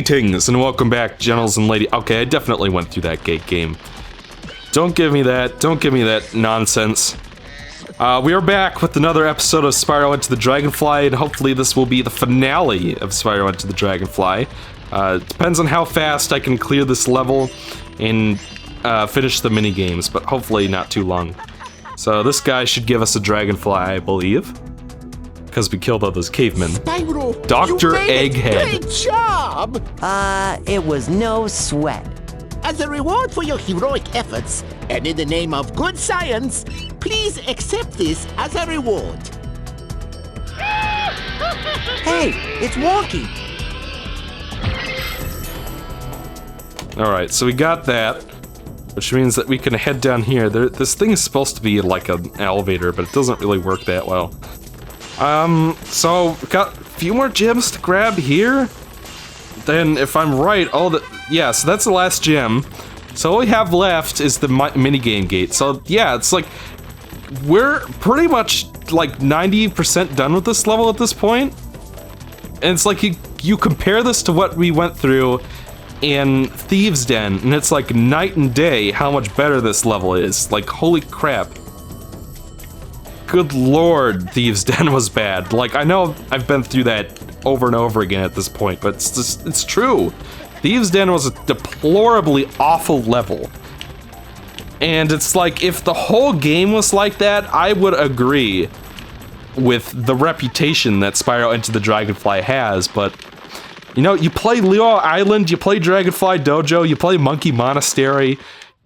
Greetings and welcome back, gentles and ladies. Okay, I definitely went through that gate game. Don't give me that. Don't give me that nonsense. We are back with another episode of Spyro Into the Dragonfly, and hopefully this will be the finale of Spyro Into the Dragonfly. It depends on how fast I can clear this level and finish the mini-games, but hopefully not too long. So this guy should give us a Dragonfly, I believe. Because we killed all those cavemen. Spyro, Dr. you made Egghead. a great job! It was no sweat. As a reward for your heroic efforts, and in the name of good science, please accept this as a reward. Hey, it's Wonky. Alright, so we got that. Which means that we can head down here. This thing is supposed to be like an elevator, but it doesn't really work that well. So we got a few more gems to grab here. Then, if I'm right, yeah, so that's the last gem. So all we have left is the minigame gate. So yeah, it's like we're pretty much like 90% done with this level at this point. And it's like you compare this to what we went through in Thieves' Den, and it's like night and day how much better this level is. Like, holy crap. Good lord, Thieves' Den was bad. Like, I know I've been through that over and over again at this point, but it's true. Thieves' Den was a deplorably awful level. And it's like, if the whole game was like that, I would agree with the reputation that Spyro Into the Dragonfly has, but you know, you play Leo Island, you play Dragonfly Dojo, you play Monkey Monastery,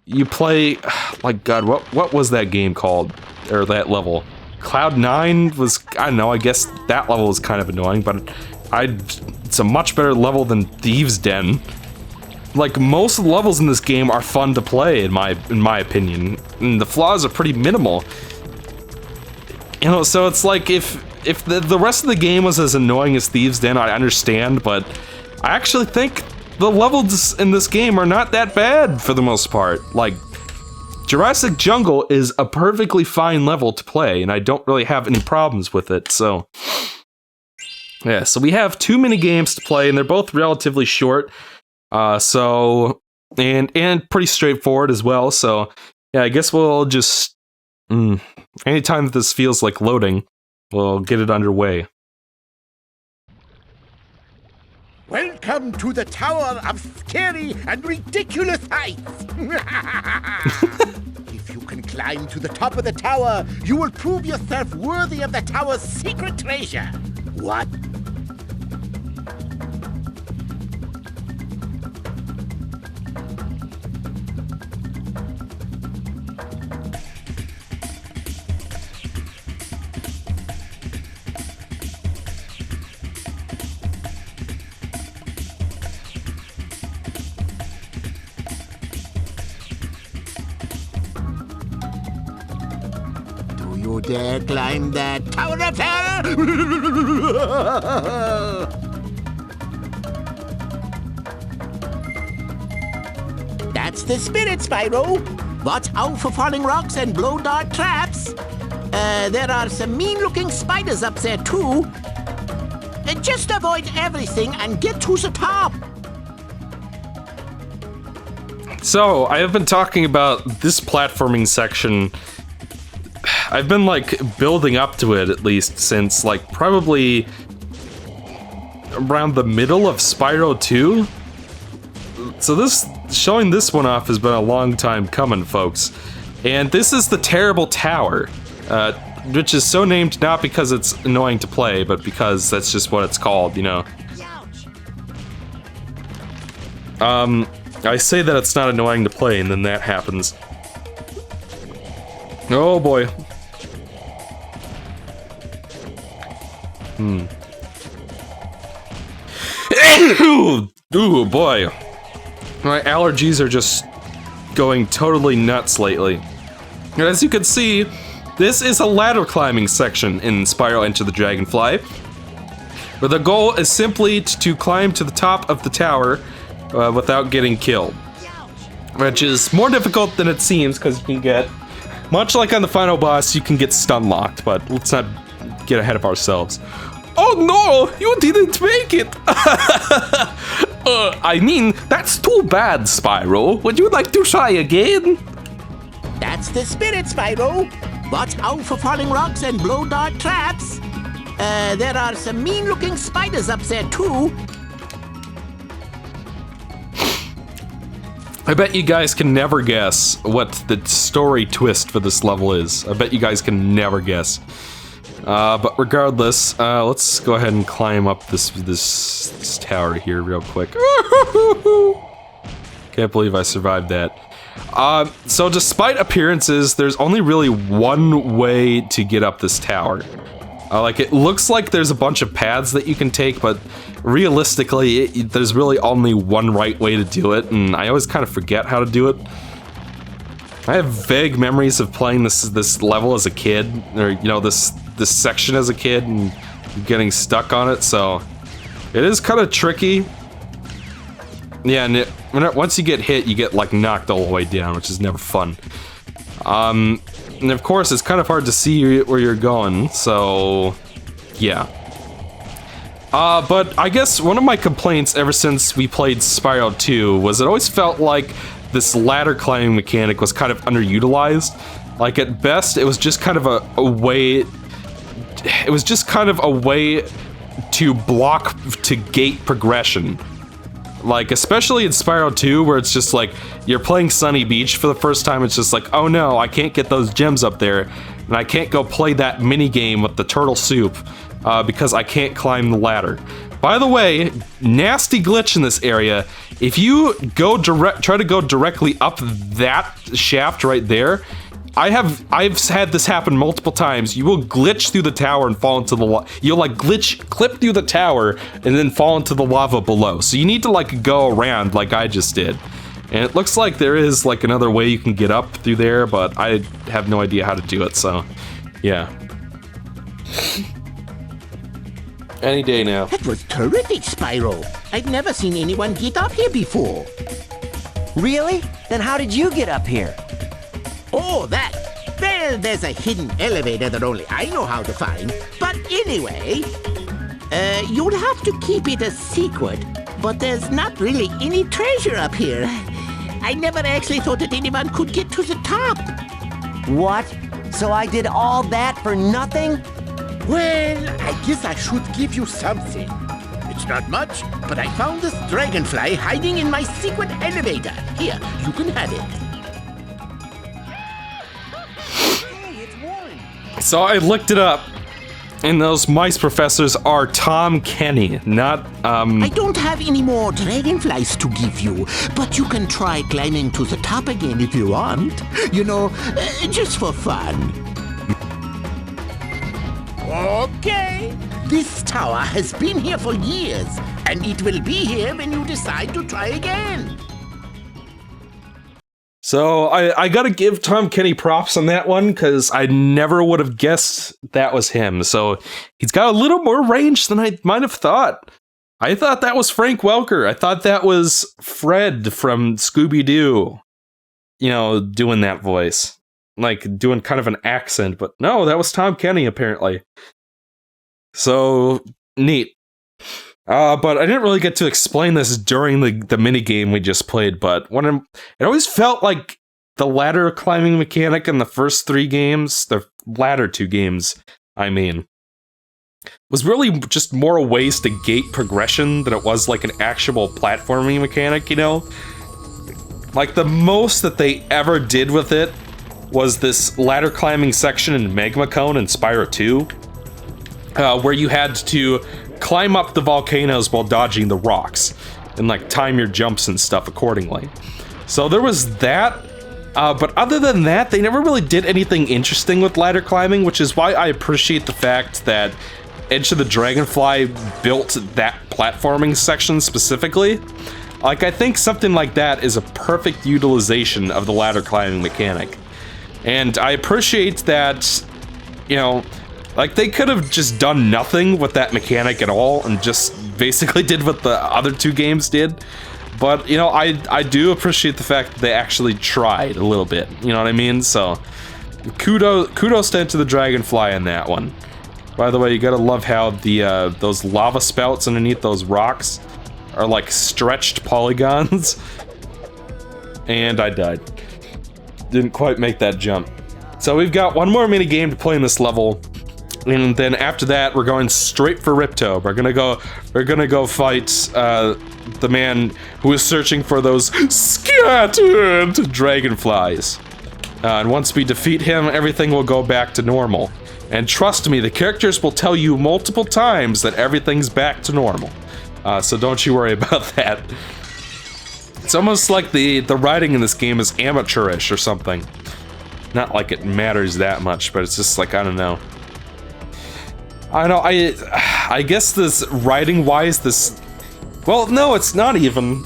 you play, like, God, what was that game called? Or that level? Cloud 9 was, I don't know, I guess that level was kind of annoying, but it's a much better level than Thieves' Den. Like, most of the levels in this game are fun to play, in my opinion, and the flaws are pretty minimal. You know, so it's like, if the rest of the game was as annoying as Thieves' Den, I understand, but I actually think the levels in this game are not that bad for the most part. Like, Jurassic Jungle is a perfectly fine level to play, and I don't really have any problems with it, so yeah, so we have 2 mini games to play, and they're both relatively short, so and pretty straightforward as well, so yeah, I guess we'll just anytime this feels like loading, we'll get it underway. Welcome to the Tower of Scary and Ridiculous Heights! If you can climb to the top of the tower, you will prove yourself worthy of the tower's secret treasure. What? Do you dare climb that Tower of Terror? That's the spirit, Spyro. Watch out for falling rocks and blow dart traps. There are some mean-looking spiders up there, too. Just avoid everything and get to the top. So, I have been talking about this platforming section. I've been, like, building up to it, at least, since, like, probably around the middle of Spyro 2. So showing this one off has been a long time coming, folks. And this is the Terrible Tower, which is so named not because it's annoying to play, but because that's just what it's called, you know. I say that it's not annoying to play, and then that happens. Oh boy. Ooh, boy. My allergies are just going totally nuts lately. And as you can see, this is a ladder climbing section in Spyro Into the Dragonfly, where the goal is simply to climb to the top of the tower without getting killed. Which is more difficult than it seems, because you can get, much like on the final boss, you can get stun locked, but let's not get ahead of ourselves. Oh no, you didn't make it! I mean, that's too bad, Spyro. Would you like to try again? That's the spirit, Spyro. Watch out for falling rocks and blow dart traps. There are some mean-looking spiders up there, too. I bet you guys can never guess what the story twist for this level is. I bet you guys can never guess. But regardless, let's go ahead and climb up this tower here real quick. Can't believe I survived that. So despite appearances, there's only really one way to get up this tower. Like, it looks like there's a bunch of paths that you can take, but realistically, there's really only one right way to do it, and I always kind of forget how to do it. I have vague memories of playing this level as a kid, or, you know, this section as a kid, and getting stuck on it, so it is kind of tricky. Yeah, and once you get hit, you get, like, knocked all the way down, which is never fun. And of course, it's kind of hard to see where you're going, so yeah. But I guess one of my complaints ever since we played Spyro 2 was it always felt like this ladder climbing mechanic was kind of underutilized. Like, at best, it was just kind of a way... It was just kind of a way to block, to gate progression. Like, especially in Spyro 2, where it's just like, you're playing Sunny Beach for the first time, it's just like, oh no, I can't get those gems up there, and I can't go play that mini-game with the turtle soup, because I can't climb the ladder. By the way, nasty glitch in this area. If you try to go directly up that shaft right there, I've had this happen multiple times. You will glitch through the tower and fall into the you'll like clip through the tower and then fall into the lava below. So you need to like go around like I just did. And it looks like there is like another way you can get up through there, but I have no idea how to do it, so yeah. Any day now. That was terrific, Spyro. I've never seen anyone get up here before. Really? Then how did you get up here? Oh, that. Well, there's a hidden elevator that only I know how to find. But anyway, you'll have to keep it a secret. But there's not really any treasure up here. I never actually thought that anyone could get to the top. What? So I did all that for nothing? Well, I guess I should give you something. It's not much, but I found this Dragonfly hiding in my secret elevator. Here, you can have it. So I looked it up, and those mice professors are Tom Kenny, not, I don't have any more dragonflies to give you, but you can try climbing to the top again if you want. You know, just for fun. Okay. This tower has been here for years, and it will be here when you decide to try again. So I gotta give Tom Kenny props on that one, because I never would have guessed that was him. So he's got a little more range than I might have thought. I thought that was Frank Welker. I thought that was Fred from Scooby-Doo, you know, doing that voice. Like, doing kind of an accent, but no, that was Tom Kenny, apparently. So, neat. But I didn't really get to explain this during the minigame we just played, but it always felt like the ladder climbing mechanic in the first 3 games, the latter 2 games, I mean, was really just more ways to gate progression than it was like an actual platforming mechanic, you know? Like, the most that they ever did with it was this ladder climbing section in Magma Cone in Spyro 2, where you had to climb up the volcanoes while dodging the rocks, and like time your jumps and stuff accordingly. So there was that, but other than that, they never really did anything interesting with ladder climbing, which is why I appreciate the fact that Edge of the Dragonfly built that platforming section specifically. Like, I think something like that is a perfect utilization of the ladder climbing mechanic. And I appreciate that, you know, like, they could have just done nothing with that mechanic at all and just basically did what the other 2 games did. But, you know, I do appreciate the fact that they actually tried a little bit, you know what I mean? So, kudos to the Dragonfly in that one. By the way, you gotta love how the those lava spouts underneath those rocks are like stretched polygons. And I died. Didn't quite make that jump. So we've got one more mini game to play in this level. And then after that, we're going straight for Ripto. We're gonna go fight the man who is searching for those scattered dragonflies. And once we defeat him, everything will go back to normal. And trust me, the characters will tell you multiple times that everything's back to normal. So don't you worry about that. It's almost like the writing in this game is amateurish or something. Not like it matters that much, but it's just like, I don't know. I guess this writing-wise, this... Well, no, it's not even.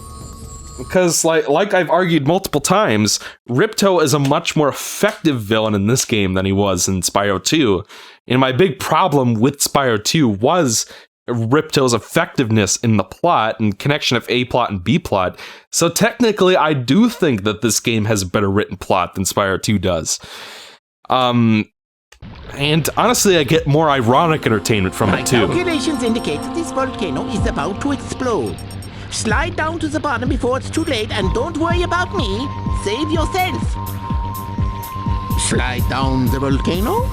Because, like I've argued multiple times, Ripto is a much more effective villain in this game than he was in Spyro 2. And my big problem with Spyro 2 was Ripto's effectiveness in the plot and connection of A plot and B plot. So technically, I do think that this game has a better written plot than Spyro 2 does. And honestly, I get more ironic entertainment from it too. My calculations indicate that this volcano is about to explode. Slide down to the bottom before it's too late, and don't worry about me. Save yourself. Slide down the volcano?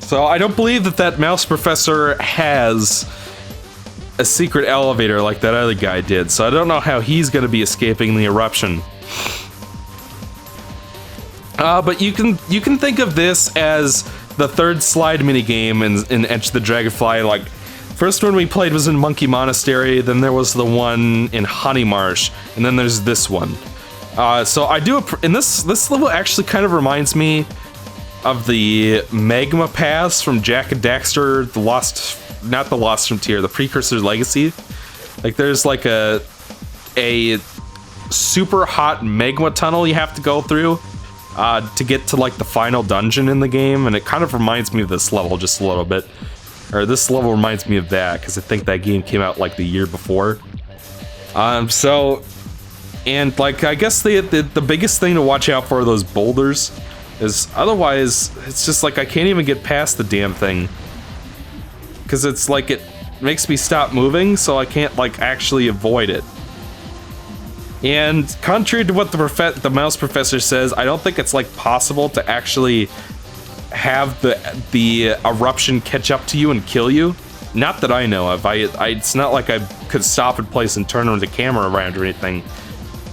So I don't believe that mouse professor has a secret elevator like that other guy did, so I don't know how he's going to be escaping the eruption. But you can think of this as the third slide minigame in Enter the Dragonfly. Like, first one we played was in Monkey Monastery, then there was the one in Honey Marsh, and then there's this one. So I do, and this level actually kind of reminds me of the Magma Pass from Jak and Daxter, not the Lost Frontier, the Precursor's Legacy. Like, there's like a super hot magma tunnel you have to go through to get to like the final dungeon in the game, and it kind of reminds me of this level just a little bit. Or this level reminds me of that, because I think that game came out like the year before. And like, I guess the biggest thing to watch out for are those boulders, is otherwise, it's just like I can't even get past the damn thing. Because it's like, it makes me stop moving, so I can't like actually avoid it. And contrary to what the mouse professor says, I don't think it's like possible to actually have the eruption catch up to you and kill you. Not that I know of. It's not like I could stop in place and turn the camera around or anything.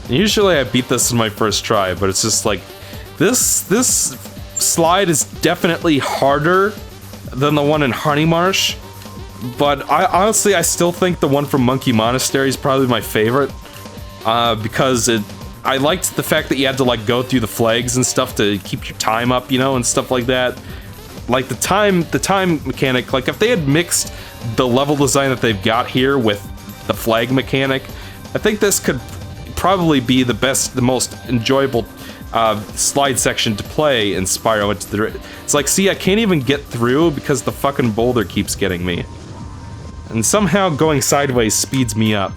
And usually I beat this in my first try, but it's just like this slide is definitely harder than the one in Honey Marsh. But I still think the one from Monkey Monastery is probably my favorite. Because I liked the fact that you had to like go through the flags and stuff to keep your time up, you know, and stuff like that. Like the time mechanic, like if they had mixed the level design that they've got here with the flag mechanic, I think this could probably be the most enjoyable slide section to play in Spyro. It's like, see, I can't even get through because the fucking boulder keeps getting me. And somehow going sideways speeds me up.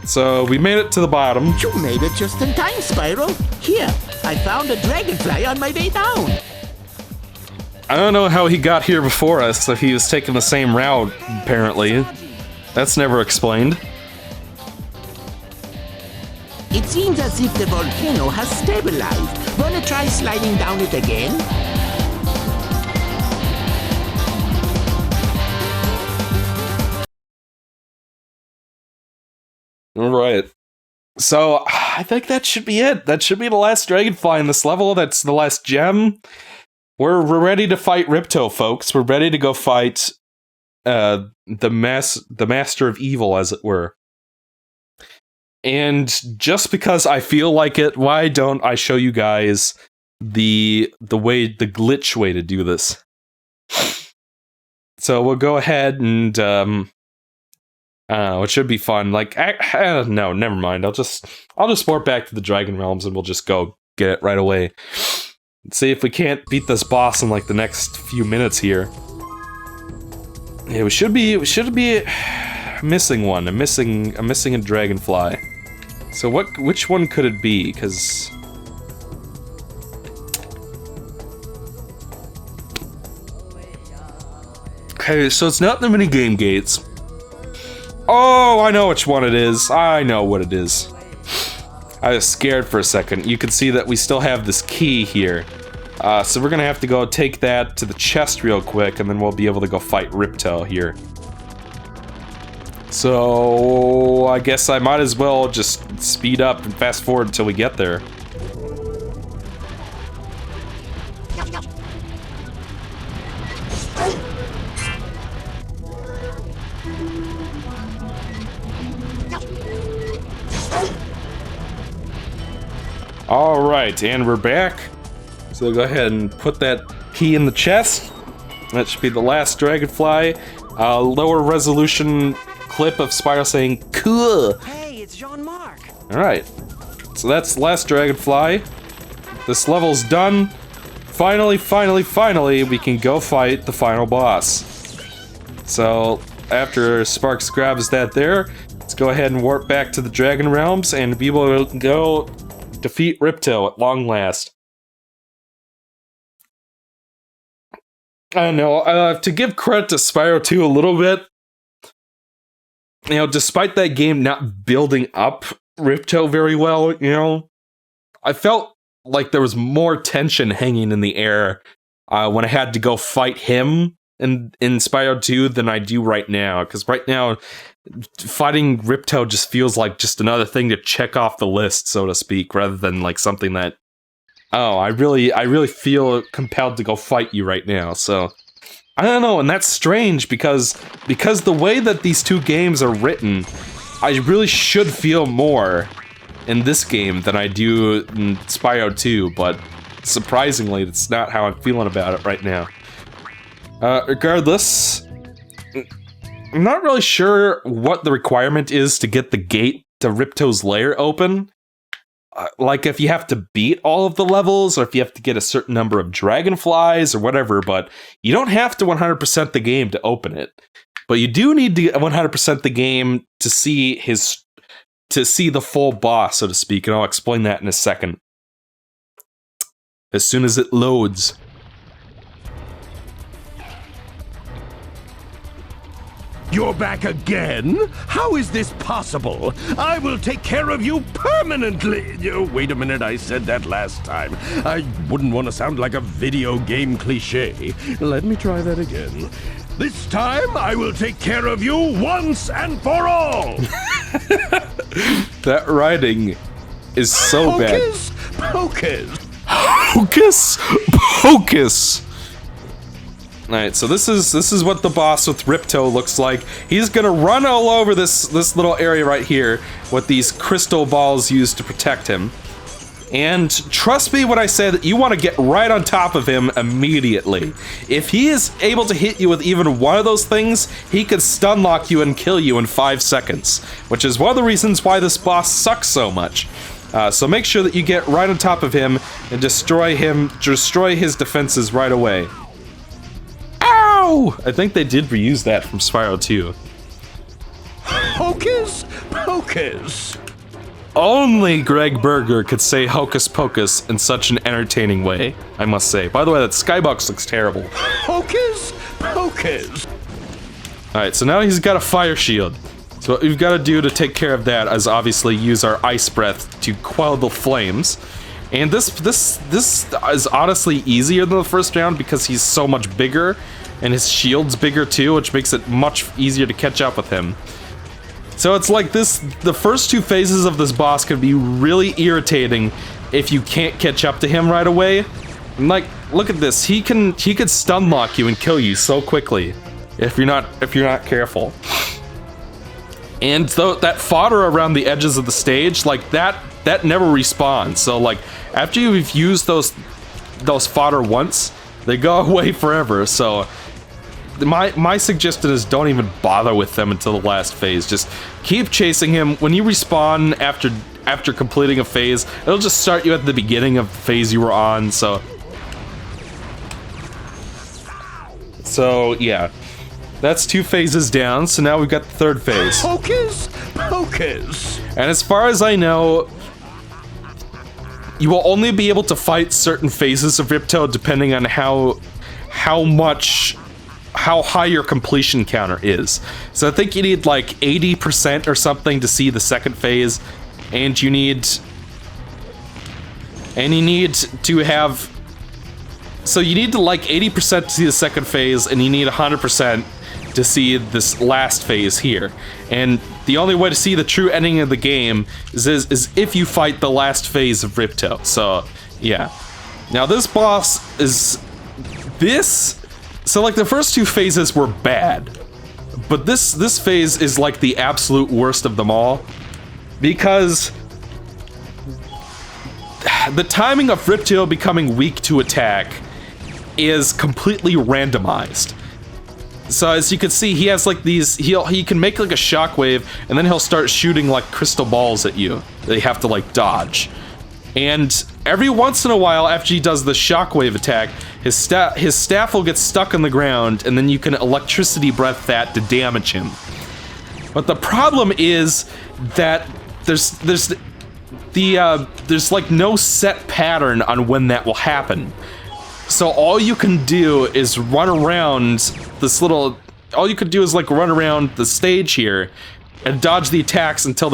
So we made it to the bottom. You made it just in time, Spyro. Here, I found a dragonfly on my way down. I don't know how he got here before us, if he was taking the same route, apparently. That's never explained. It seems as if the volcano has stabilized. Wanna try sliding down it again? Alright. So, I think that should be it. That should be the last Dragonfly in this level. That's the last gem. We're ready to fight Ripto, folks. We're ready to go fight the Master of Evil, as it were. And just because I feel like it, why don't I show you guys the glitch way to do this? So we'll go ahead and it should be fun. Like, no, never mind. I'll just port back to the Dragon Realms and we'll just go get it right away. Let's see if we can't beat this boss in like the next few minutes here. Yeah, we should be missing one. I'm missing a Dragonfly. So which one could it be? Because Okay, so it's not the minigame gates. Oh, I know which one it is. I know what it is. I was scared for a second. You can see that we still have this key here. So we're gonna have to go take that to the chest real quick, and then we'll be able to go fight Ripto here. So I guess I might as well just speed up and fast forward until we get there. Alright, and we're back. So go ahead and put that key in the chest. That should be the last Dragonfly. Lower resolution clip of Spyro saying, "Cool." Hey, it's Jean-Marc. Alright, so that's the last Dragonfly. This level's done. Finally, we can go fight the final boss. So, after Sparks grabs that there, let's go ahead and warp back to the Dragon Realms and be able to go defeat Ripto at long last. I don't know, to give credit to Spyro 2 a little bit, you know, despite that game not building up Ripto very well, you know, I felt like there was more tension hanging in the air when I had to go fight him in Spyro 2 than I do right now. Because right now, fighting Ripto just feels like just another thing to check off the list, so to speak, rather than like something that, oh, I really feel compelled to go fight you right now. So I don't know, and that's strange because the way that these two games are written, I really should feel more in this game than I do in Spyro 2, but surprisingly, that's not how I'm feeling about it right now. Regardless, I'm not really sure what the requirement is to get the gate to Ripto's lair open. Like if you have to beat all of the levels, or if you have to get a certain number of dragonflies or whatever, but you don't have to 100% the game to open it. But you do need to 100% the game to see the full boss, so to speak, and I'll explain that in a second. As soon as it loads. You're back again? How is this possible? I will take care of you permanently. Wait a minute, I said that last time. I wouldn't want to sound like a video game cliche. Let me try that again. This time, I will take care of you once and for all! That writing is so bad. Pocus! Hocus pocus! Alright, so this is what the boss with Ripto looks like. He's gonna run all over this little area right here with these crystal balls used to protect him. And trust me when I say that you want to get right on top of him immediately. If he is able to hit you with even one of those things, he could stun lock you and kill you in 5 seconds, which is one of the reasons why this boss sucks so much. So make sure that you get right on top of him and destroy his defenses right away. Ow! I think they did reuse that from Spyro 2. Hocus pocus! Only Greg Berger could say hocus pocus in such an entertaining way, I must say. By the way, that skybox looks terrible. Hocus pocus! Alright, so now he's got a fire shield. So what we've got to do to take care of that is obviously use our ice breath to quell the flames. And this is honestly easier than the first round because he's so much bigger, and his shield's bigger too, which makes it much easier to catch up with him. So it's like this, the first two phases of this boss can be really irritating if you can't catch up to him right away. And like, look at this, he could stun lock you and kill you so quickly if you're not careful. And that fodder around the edges of the stage, like that never respawns. So like, after you've used those fodder once, they go away forever. So my suggestion is don't even bother with them until the last phase. Just keep chasing him. When you respawn after completing a phase, it'll just start you at the beginning of the phase you were on. So yeah, that's 2 phases down. So now we've got the 3rd phase. Hocus pocus! And as far as I know, you will only be able to fight certain phases of Ripto depending on how how high your completion counter is. So I think you need like 80% or something to see the second phase, and you need to have. So you need to like 80% to see the second phase, and you need 100% to see this last phase here. And the only way to see the true ending of the game is if you fight the last phase of Ripto. So yeah. Now this boss is so like the first two phases were bad, but this phase is like the absolute worst of them all, because the timing of Ripto becoming weak to attack is completely randomized. So as you can see, he has like these, he can make like a shockwave, and then he'll start shooting like crystal balls at you that you have to like dodge. And every once in a while, after he does the shockwave attack, his staff will get stuck on the ground, and then you can electricity breath that to damage him. But the problem is that there's like no set pattern on when that will happen. So all you can do is run around this little. All you could do is like run around the stage here and dodge the attacks until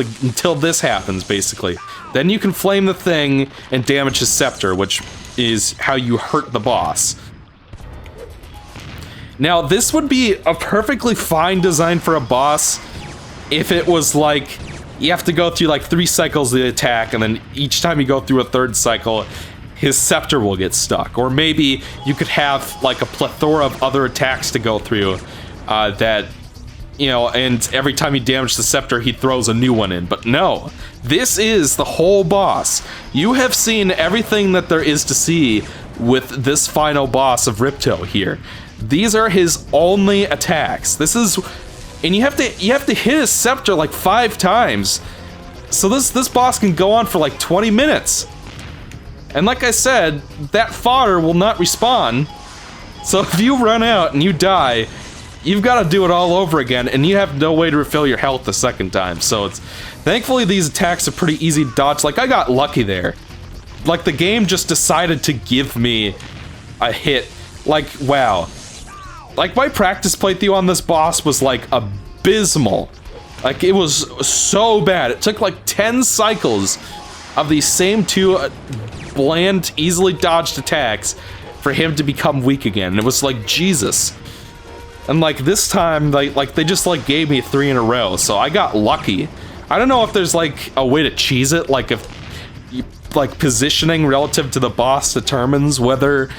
this happens, basically. Then you can flame the thing and damage his scepter, which is how you hurt the boss. Now, this would be a perfectly fine design for a boss if it was like you have to go through like 3 cycles of the attack, and then each time you go through a 3rd cycle, his scepter will get stuck. Or maybe you could have like a plethora of other attacks to go through that, you know, and every time you damage the scepter, he throws a new one in. But no, this is the whole boss. You have seen everything that there is to see with this final boss of Ripto here. These are his only attacks. This is, and you have to hit his scepter like 5 times. So this boss can go on for like 20 minutes. And like I said, that fodder will not respawn. So if you run out and you die, you've got to do it all over again, and you have no way to refill your health the second time. So it's, thankfully these attacks are pretty easy to dodge. Like, I got lucky there. Like, the game just decided to give me a hit. Like, wow. Like, my practice playthrough on this boss was like abysmal. Like, it was so bad. It took like 10 cycles of these same 2 bland, easily dodged attacks for him to become weak again. And it was like, Jesus. And like this time, like they just like gave me 3 in a row, so I got lucky. I don't know if there's like a way to cheese it, like if you, like positioning relative to the boss determines whether,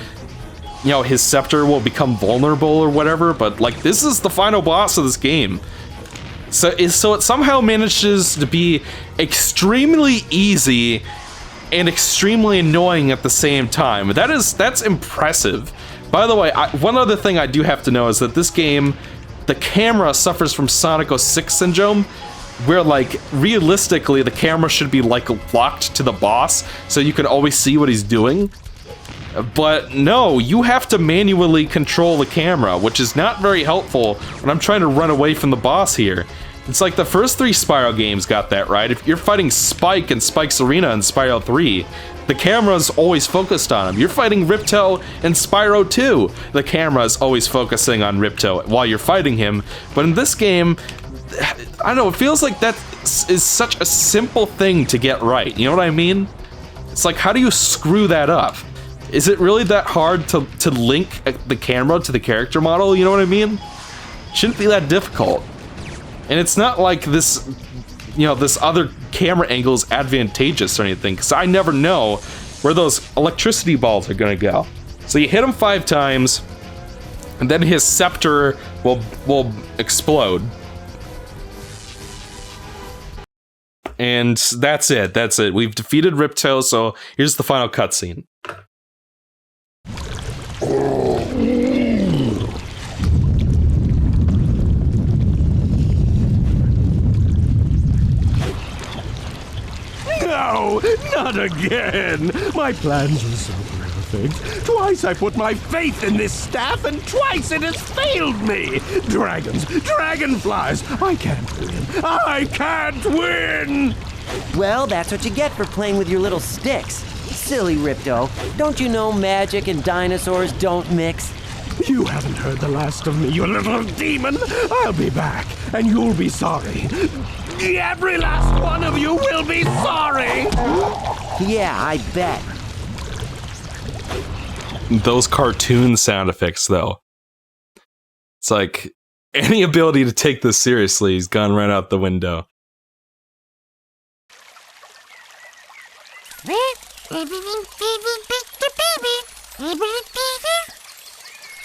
you know, his scepter will become vulnerable or whatever, but like this is the final boss of this game. So it somehow manages to be extremely easy and extremely annoying at the same time. That's impressive. By the way, one other thing I do have to know is that this game, the camera suffers from Sonic 06 syndrome, where like realistically the camera should be like locked to the boss so you can always see what he's doing. But no, you have to manually control the camera, which is not very helpful when I'm trying to run away from the boss here. It's like the first 3 Spyro games got that right. If you're fighting Spike in Spike's Arena in Spyro 3, the camera's always focused on him. You're fighting Ripto in Spyro 2, the camera's always focusing on Ripto while you're fighting him. But in this game, I don't know, it feels like that is such a simple thing to get right. You know what I mean? It's like, how do you screw that up? Is it really that hard to link the camera to the character model? You know what I mean? Shouldn't be that difficult. And it's not like this, you know, this other camera angle is advantageous or anything, because I never know where those electricity balls are gonna go. So you hit him 5 times, and then his scepter will explode. And that's it, that's it. We've defeated Ripto, so here's the final cutscene. No, not again! My plans were so perfect. Twice I put my faith in this staff, and twice it has failed me! Dragons, dragonflies, I can't win! I can't win! Well, that's what you get for playing with your little sticks. Silly Ripto. Don't you know magic and dinosaurs don't mix? You haven't heard the last of me, you little demon. I'll be back, and you'll be sorry. Every last one of you will be sorry. Yeah, I bet. Those cartoon sound effects, though. It's like, any ability to take this seriously has gone right out the window.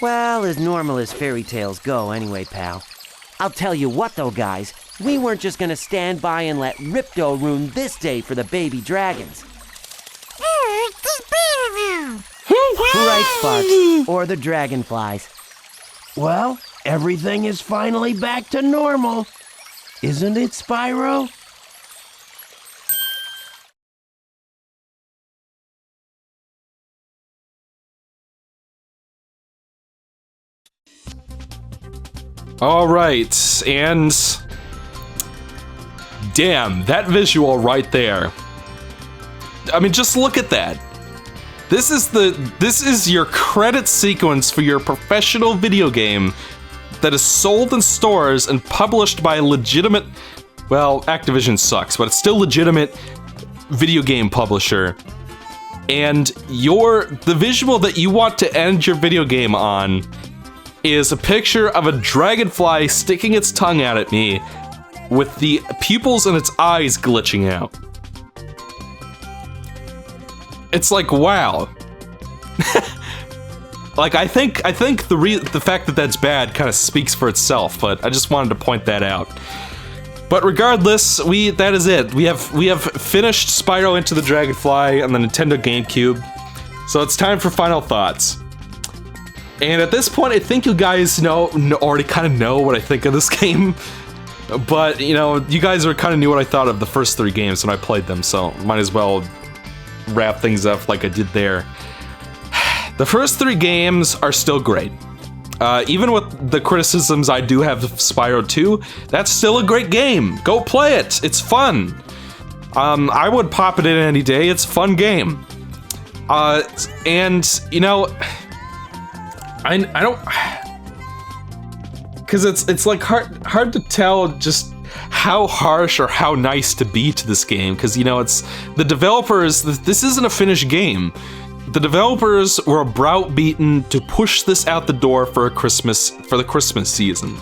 Well, as normal as fairy tales go anyway, pal. I'll tell you what though, guys. We weren't just gonna stand by and let Ripto ruin this day for the baby dragons. Right, Sparks? Or the dragonflies. Well, everything is finally back to normal. Isn't it, Spyro? Alright, and... damn, that visual right there. I mean, just look at that. This is your credit sequence for your professional video game that is sold in stores and published by a legitimate, well, Activision sucks, but it's still legitimate video game publisher. And the visual that you want to end your video game on is a picture of a dragonfly sticking its tongue out at me with the pupils in its eyes glitching out. It's like, wow. Like, I think the fact that that's bad kind of speaks for itself, but I just wanted to point that out. But regardless, that is it. We have finished Spyro Into the Dragonfly on the Nintendo GameCube, so it's time for final thoughts. And at this point, I think you guys already kind of know what I think of this game. But, you know, you guys kind of knew what I thought of the first 3 games when I played them, so might as well wrap things up like I did there. The first 3 games are still great. Even with the criticisms I do have of Spyro 2, that's still a great game. Go play it. It's fun. I would pop it in any day. It's a fun game. And, you know, I don't... because it's like hard to tell just how harsh or how nice to be to this game, because, you know, it's the developers. This isn't a finished game. The developers were browbeaten to push this out the door for the Christmas season,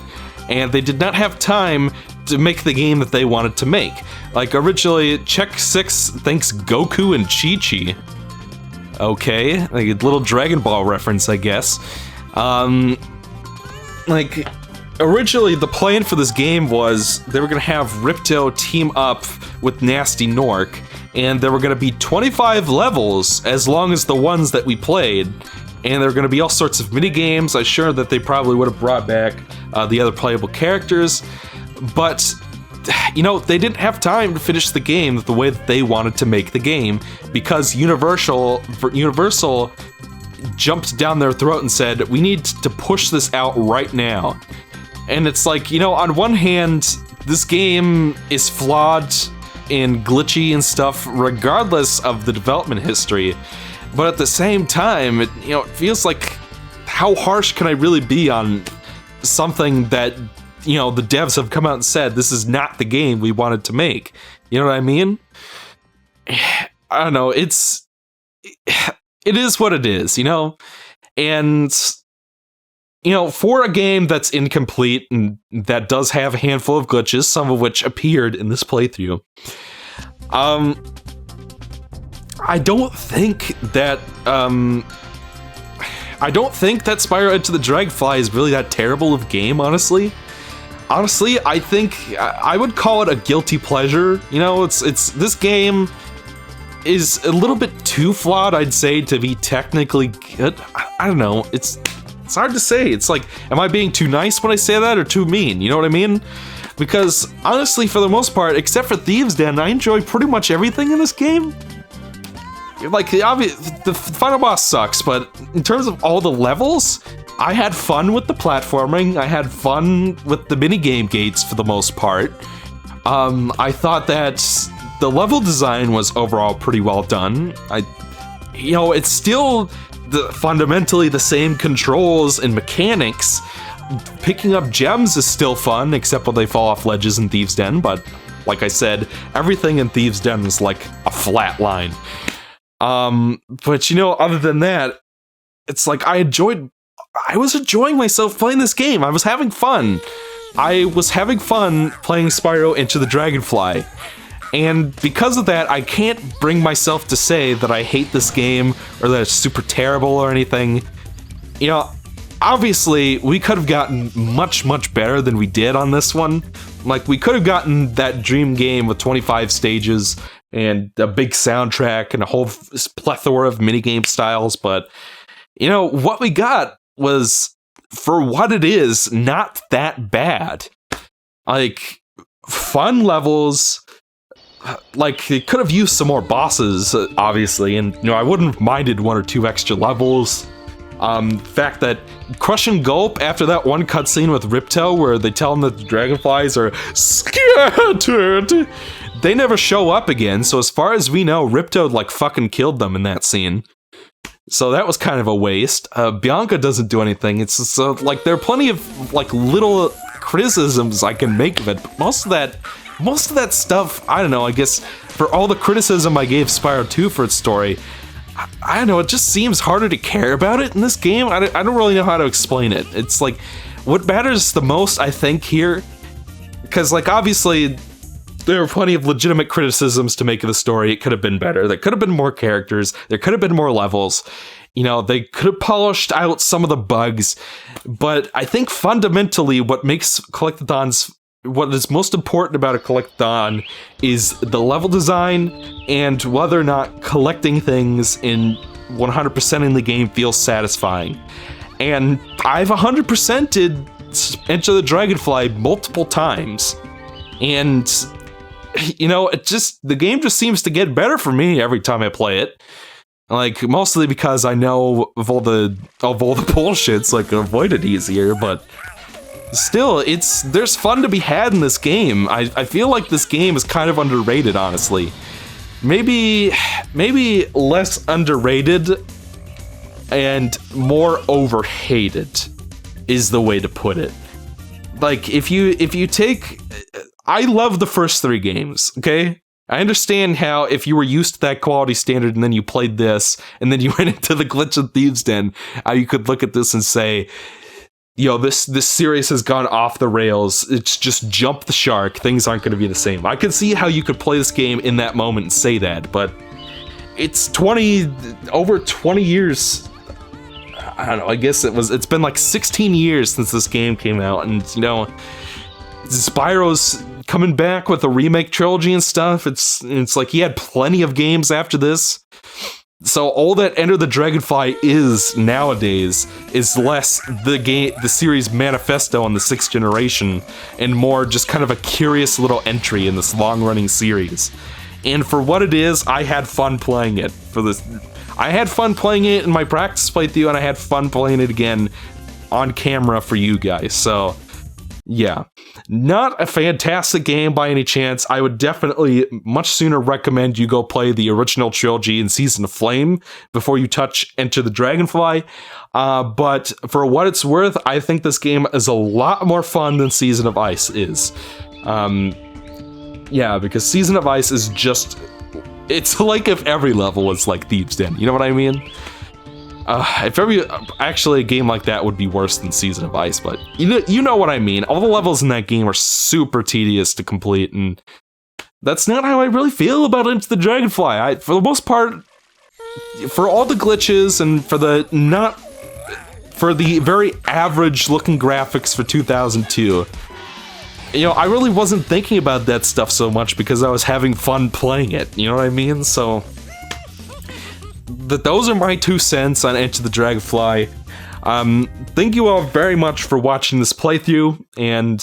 and they did not have time to make the game that they wanted to make. Like, originally, Check 6 thanks Goku and Chi-Chi. Okay, like a little Dragon Ball reference, I guess. Like, originally the plan for this game was they were gonna have Ripto team up with Nasty Nork, and there were gonna be 25 levels as long as the ones that we played, and there were gonna be all sorts of mini games. I'm sure that they probably would have brought back the other playable characters, but you know, they didn't have time to finish the game the way that they wanted to make the game, because Universal jumped down their throat and said, we need to push this out right now. And it's like, you know, on one hand, this game is flawed and glitchy and stuff regardless of the development history, but at the same time, it feels like, how harsh can I really be on something that, you know, the devs have come out and said this is not the game we wanted to make? You know what I mean? I don't know, it is what it is, you know? And, you know, for a game that's incomplete and that does have a handful of glitches, some of which appeared in this playthrough, I don't think that Spyro Into the Dragonfly is really that terrible of a game, honestly. Honestly, I think I would call it a guilty pleasure. You know, it's this game is a little bit too flawed, I'd say, to be technically good. I don't know. It's hard to say. It's like, am I being too nice when I say that, or too mean? You know what I mean? Because honestly, for the most part, except for Thieves' Den, I enjoy pretty much everything in this game. Like, the final boss sucks, but in terms of all the levels, I had fun with the platforming. I had fun with the minigame gates for the most part. I thought that the level design was overall pretty well done. you know, it's still fundamentally the same controls and mechanics. Picking up gems is still fun, except when they fall off ledges in Thieves' Den, but like I said, everything in Thieves' Den is like a flat line. But you know, other than that, it's like I was enjoying myself playing this game. I was having fun. I was having fun playing Spyro Into the Dragonfly. And because of that, I can't bring myself to say that I hate this game or that it's super terrible or anything. You know, obviously, we could have gotten much, much better than we did on this one. Like, we could have gotten that dream game with 25 stages and a big soundtrack and a whole plethora of minigame styles, but, you know, what we got was, for what it is, not that bad. Like, fun levels. Like, it could have used some more bosses, obviously, and, you know, I wouldn't have minded 1 or 2 extra levels. The fact that Crush and Gulp, after that one cutscene with Ripto where they tell him that the dragonflies are scattered, they never show up again, so as far as we know, Ripto, like, fucking killed them in that scene. So that was kind of a waste. Bianca doesn't do anything. It's just, like, there are plenty of, like, little criticisms I can make of it, but most of that stuff, I don't know, I guess, for all the criticism I gave Spyro 2 for its story, I don't know, it just seems harder to care about it in this game. I don't really know how to explain it. It's like, what matters the most, I think, here, because, like, obviously, there are plenty of legitimate criticisms to make of the story. It could have been better. There could have been more characters. There could have been more levels. You know, they could have polished out some of the bugs. But I think fundamentally what makes collectathons, what is most important about a collectathon is the level design and whether or not collecting things in 100%ing the game feels satisfying. And I've 100%ed Enter the Dragonfly multiple times. And you know, the game just seems to get better for me every time I play it. Like, mostly because I know of all the bullshits, like, avoid it easier, but still, there's fun to be had in this game. I feel like this game is kind of underrated, honestly. Maybe less underrated and more overhated is the way to put it. Like, if you take, I love the first 3 games, okay? I understand how if you were used to that quality standard and then you played this, and then you went into the Glitch of Thieves' Den, how you could look at this and say, yo, this series has gone off the rails, it's just jumped the shark, things aren't going to be the same. I could see how you could play this game in that moment and say that, but it's over 20 years, I don't know, I guess it's been like 16 years since this game came out, and, you know, Spyro's coming back with a remake trilogy and stuff. It's like he had plenty of games after this. So all that Enter the Dragonfly is nowadays is less the series manifesto on the 6th generation and more just kind of a curious little entry in this long-running series. And for what it is, I had fun playing it. I had fun playing it in my practice playthrough, and I had fun playing it again on camera for you guys. So yeah, not a fantastic game by any chance. I would definitely much sooner recommend you go play the original trilogy in Season of Flame before you touch Enter the Dragonfly. But for what it's worth, I think this game is a lot more fun than Season of Ice is. Yeah, because Season of Ice is just, it's like if every level was like Thieves' Den, you know what I mean? Actually, a game like that would be worse than Season of Ice, but you know what I mean. All the levels in that game are super tedious to complete, and that's not how I really feel about Into the Dragonfly. For the most part, for all the glitches and for the very average looking graphics for 2002, you know, I really wasn't thinking about that stuff so much because I was having fun playing it, you know what I mean? So those are my 2 cents on Enter the Dragonfly. Thank you all very much for watching this playthrough, and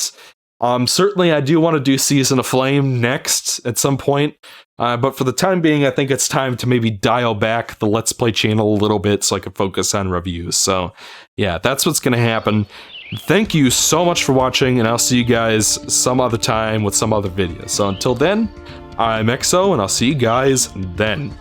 certainly I do want to do Season of Flame next at some point, but for the time being, I think it's time to maybe dial back the Let's Play channel a little bit so I can focus on reviews. So yeah, that's what's going to happen. Thank you so much for watching, and I'll see you guys some other time with some other video. So until then, I'm EXO, and I'll see you guys then.